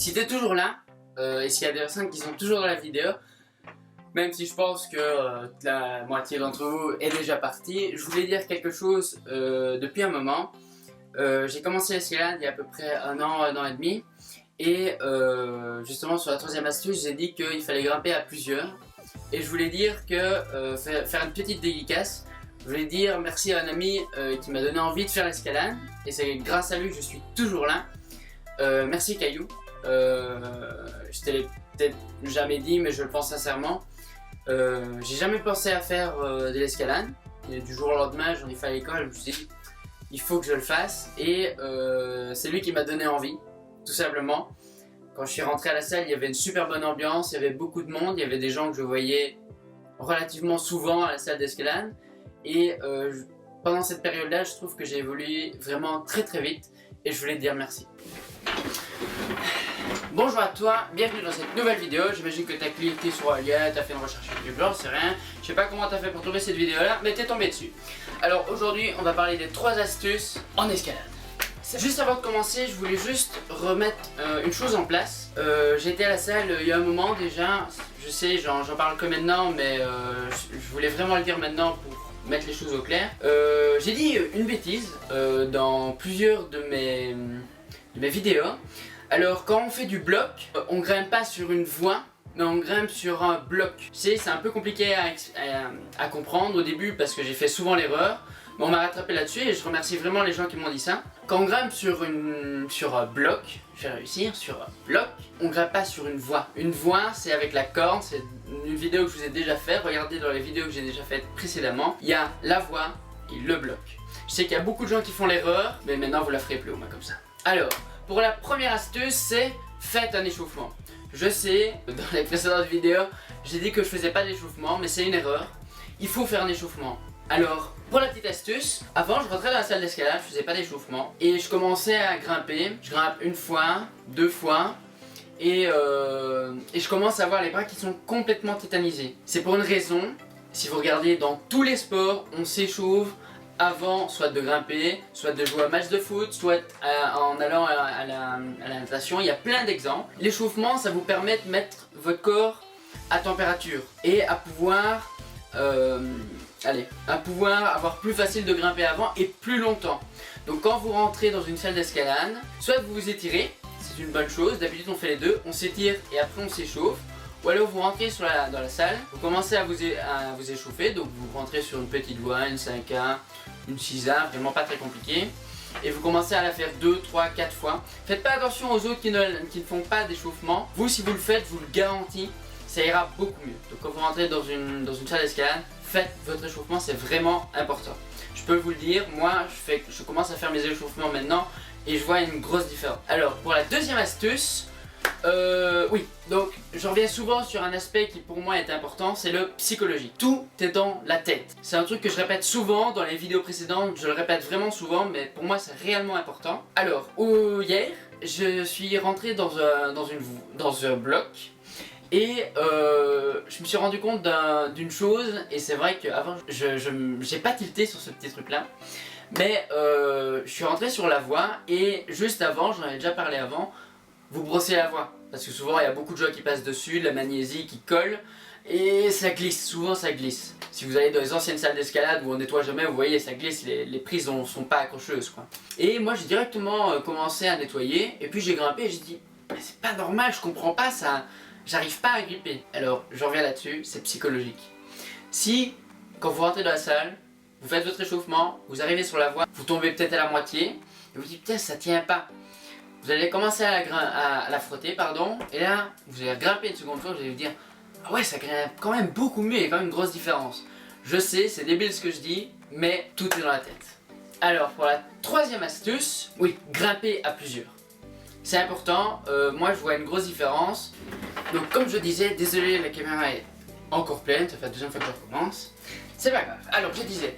Si t'es toujours là, et s'il y a des personnes qui sont toujours dans la vidéo, même si je pense que la moitié d'entre vous est déjà partie, je voulais dire quelque chose depuis un moment. J'ai commencé l'escalade il y a à peu près un an et demi. Et justement sur la troisième astuce, j'ai dit qu'il fallait grimper à plusieurs. Et je voulais dire que, faire une petite dédicace, je voulais dire merci à un ami qui m'a donné envie de faire l'escalade. Et c'est grâce à lui que je suis toujours là. Merci Caillou. Je te l'ai peut-être jamais dit, mais je le pense sincèrement. J'ai jamais pensé à faire de l'escalade. Du jour au lendemain, j'en ai fait à l'école, je me suis dit il faut que je le fasse. Et c'est lui qui m'a donné envie, tout simplement. Quand je suis rentré à la salle, il y avait une super bonne ambiance, il y avait beaucoup de monde, il y avait des gens que je voyais relativement souvent à la salle d'escalade. Et pendant cette période-là, je trouve que j'ai évolué vraiment très vite et je voulais te dire merci. Bonjour à toi, bienvenue dans cette nouvelle vidéo. J'imagine que tu as cliqué sur un lien, tu as fait une recherche YouTube, j'en sais rien. Je sais pas comment tu as fait pour trouver cette vidéo là, mais tu es tombé dessus. Alors aujourd'hui, on va parler des 3 astuces en escalade. Juste avant de commencer, je voulais juste remettre une chose en place. J'étais à la salle il y a un moment déjà, je sais, j'en parle que maintenant, mais je voulais vraiment le dire maintenant pour mettre les choses au clair. J'ai dit une bêtise dans plusieurs de mes vidéos. Alors quand on fait du bloc, on grimpe pas sur une voie, mais on grimpe sur un bloc. C'est un peu compliqué à comprendre au début parce que j'ai fait souvent l'erreur. Mais on m'a rattrapé là-dessus et je remercie vraiment les gens qui m'ont dit ça. Quand on grimpe sur un bloc, je vais réussir, sur un bloc, on grimpe pas sur une voie. Une voie, c'est avec la corde, c'est une vidéo que je vous ai déjà faite. Regardez dans les vidéos que j'ai déjà faites précédemment. Il y a la voie et le bloc. Je sais qu'il y a beaucoup de gens qui font l'erreur, mais maintenant vous la ferez plus au moins comme ça. Alors, pour la première astuce, c'est faites un échauffement. Je sais, dans les précédentes vidéos, j'ai dit que je faisais pas d'échauffement, mais c'est une erreur. Il faut faire un échauffement. Alors, pour la petite astuce, avant je rentrais dans la salle d'escalade, je faisais pas d'échauffement et je commençais à grimper. Je grimpe une fois, 2 fois et je commence à avoir les bras qui sont complètement tétanisés. C'est pour une raison, si vous regardez dans tous les sports, on s'échauffe avant soit de grimper, soit de jouer à un match de foot, soit en allant à la natation. Il y a plein d'exemples. L'échauffement, ça vous permet de mettre votre corps à température et à pouvoir avoir plus facile de grimper avant et plus longtemps. Donc quand vous rentrez dans une salle d'escalade, soit vous vous étirez, c'est une bonne chose, d'habitude on fait les deux, on s'étire et après on s'échauffe. Ou alors vous rentrez dans la salle, vous commencez à vous échauffer, donc vous rentrez sur une petite voie, une 5A, une 6A, vraiment pas très compliqué. Et vous commencez à la faire 2, 3, 4 fois. Faites pas attention aux autres qui ne font pas d'échauffement. Vous, si vous le faites, je vous le garantis, ça ira beaucoup mieux. Donc quand vous rentrez dans une salle d'escalade, faites votre échauffement, c'est vraiment important. Je peux vous le dire, moi je commence à faire mes échauffements maintenant et je vois une grosse différence. Alors pour la deuxième astuce, oui, donc je reviens souvent sur un aspect qui pour moi est important, c'est le psychologique. Tout est dans la tête. C'est un truc que je répète souvent dans les vidéos précédentes, je le répète vraiment souvent, mais pour moi c'est réellement important. Alors, hier, je suis rentré dans un bloc. Et je me suis rendu compte d'une chose, et c'est vrai qu'avant j'ai pas tilté sur ce petit truc là, mais je suis rentré sur la voie et juste avant, j'en avais déjà parlé avant, vous brossez la voie. Parce que souvent il y a beaucoup de gens qui passent dessus, de la magnésie qui colle, et ça glisse, souvent ça glisse. Si vous allez dans les anciennes salles d'escalade où on nettoie jamais, vous voyez ça glisse, les prises sont pas accrocheuses quoi. Et moi j'ai directement commencé à nettoyer, et puis j'ai grimpé et j'ai dit mais c'est pas normal, je comprends pas ça. J'arrive pas à gripper. Alors, je reviens là-dessus, c'est psychologique. Si, quand vous rentrez dans la salle, vous faites votre échauffement, vous arrivez sur la voie, vous tombez peut-être à la moitié, et vous dites, putain, ça tient pas. Vous allez commencer à la frotter, pardon, et là, vous allez grimper une seconde fois, vous allez vous dire, ah ouais, ça grimpe quand même beaucoup mieux, il y a quand même une grosse différence. Je sais, c'est débile ce que je dis, mais tout est dans la tête. Alors, pour la troisième astuce, oui, grimper à plusieurs. C'est important, moi je vois une grosse différence. Donc comme je disais, désolé la caméra est encore pleine, ça fait la deuxième fois que je recommence. C'est pas grave, alors je disais,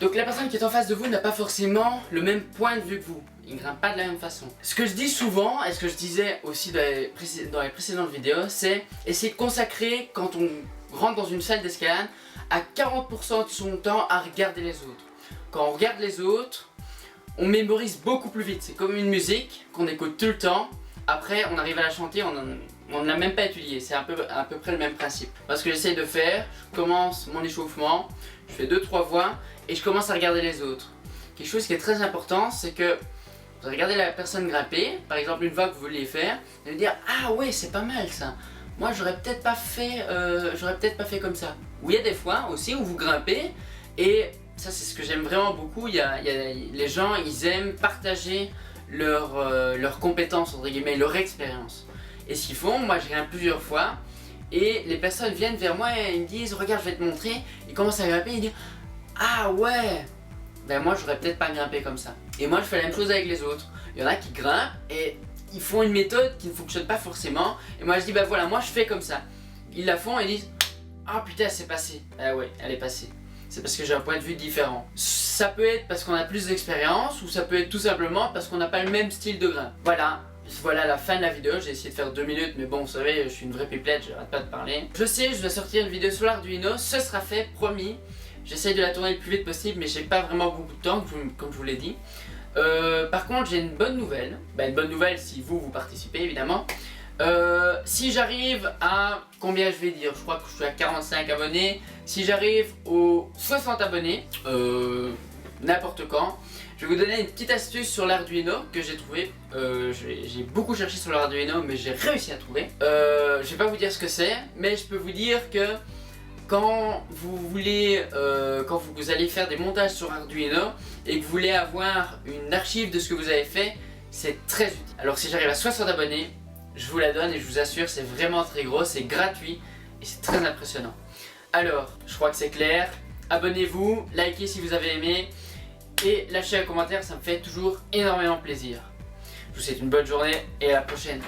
donc la personne qui est en face de vous n'a pas forcément le même point de vue que vous. Il ne grimpe pas de la même façon. Ce que je dis souvent, et ce que je disais aussi dans les précédentes vidéos, c'est essayer de consacrer, quand on rentre dans une salle d'escalade, à 40% de son temps à regarder les autres. Quand on regarde les autres, on mémorise beaucoup plus vite. C'est comme une musique qu'on écoute tout le temps après on arrive à la chanter, on ne l'a même pas étudiée, c'est à peu près le même principe. Moi ce que j'essaye de faire, je commence mon échauffement, je fais 2-3 voix et je commence à regarder les autres. Quelque chose qui est très important, c'est que vous regardez la personne grimper, par exemple une voix que vous vouliez faire, et vous dire ah ouais c'est pas mal ça, moi j'aurais peut-être pas fait comme ça. Ou il y a des fois aussi où vous grimpez et ça c'est ce que j'aime vraiment beaucoup, les gens ils aiment partager leurs compétences entre guillemets, leur expérience. Et ce qu'ils font, moi je grimpe plusieurs fois et les personnes viennent vers moi et ils me disent regarde je vais te montrer, ils commencent à grimper et ils disent ah ouais, ben moi j'aurais peut-être pas grimpé comme ça. Et moi je fais la même chose avec les autres. Il y en a qui grimpent et ils font une méthode qui ne fonctionne pas forcément. Et moi je dis bah voilà, moi je fais comme ça. Ils la font et ils disent ah putain c'est passé. Ah ouais, elle est passée. C'est parce que j'ai un point de vue différent. Ça peut être parce qu'on a plus d'expérience ou ça peut être tout simplement parce qu'on n'a pas le même style de grimpe. Voilà la fin de la vidéo, j'ai essayé de faire 2 minutes mais bon vous savez je suis une vraie pipelette, j'arrête pas de parler. Je sais, je dois sortir une vidéo sur l'Arduino, ce sera fait, promis. J'essaye de la tourner le plus vite possible mais j'ai pas vraiment beaucoup de temps comme je vous l'ai dit. Par contre j'ai une bonne nouvelle, une bonne nouvelle si vous participez évidemment. Si j'arrive à, combien je vais dire, je crois que je suis à 45 abonnés, si j'arrive aux 60 abonnés, n'importe quand, je vais vous donner une petite astuce sur l'Arduino que j'ai trouvé. J'ai beaucoup cherché sur l'Arduino mais j'ai réussi à trouver. Je vais pas vous dire ce que c'est, mais je peux vous dire que quand vous allez faire des montages sur Arduino et que vous voulez avoir une archive de ce que vous avez fait, c'est très utile. Alors si j'arrive à 60 abonnés, je vous la donne et je vous assure c'est vraiment très gros, c'est gratuit et c'est très impressionnant. Alors, je crois que c'est clair, abonnez-vous, likez si vous avez aimé et lâchez un commentaire, ça me fait toujours énormément plaisir. Je vous souhaite une bonne journée et à la prochaine.